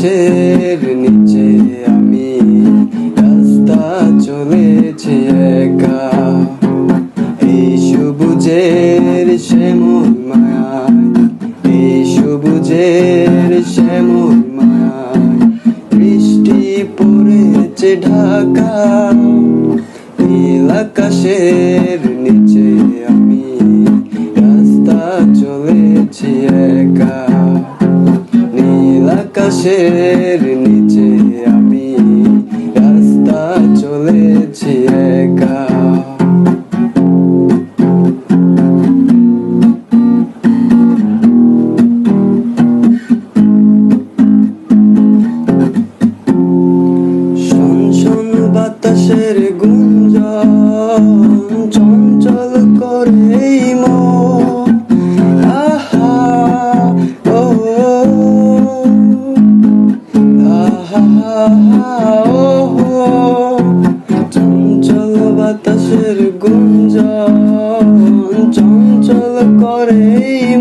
আকাশের নিচে আমি রাস্তা চলেছি একা, এই সবুজের শ্যামল মায়ায়, এই সবুজের শ্যামল মায়ায় বৃষ্টি পড়েছে ঢাকা। নীল আকাশের নিচে আমি রাস্তা চলেছি একা, নীল আকাশের নিচে আমি রাস্তা চলেছি একা। বাতাসের গুঞ্জন চঞ্চল করে মন, আহা ও আহা ও, চঞ্চল বাতাসের গুঞ্জন চঞ্চল করে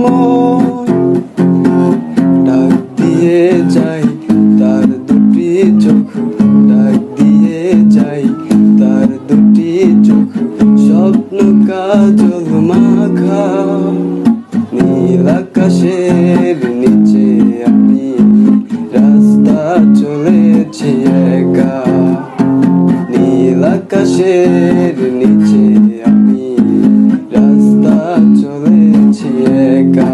মন। ডাক দিয়ে যাই তার দুটি চোখ, ডাক দিয়ে যাই তার দুটি চোখ, স্বপ্ন কাজল মাখা। নীল আকাশের নিচে আমি রাস্তা চলেছি একা, নীল আকাশের নিচে আমি রাস্তা চলেছি একা।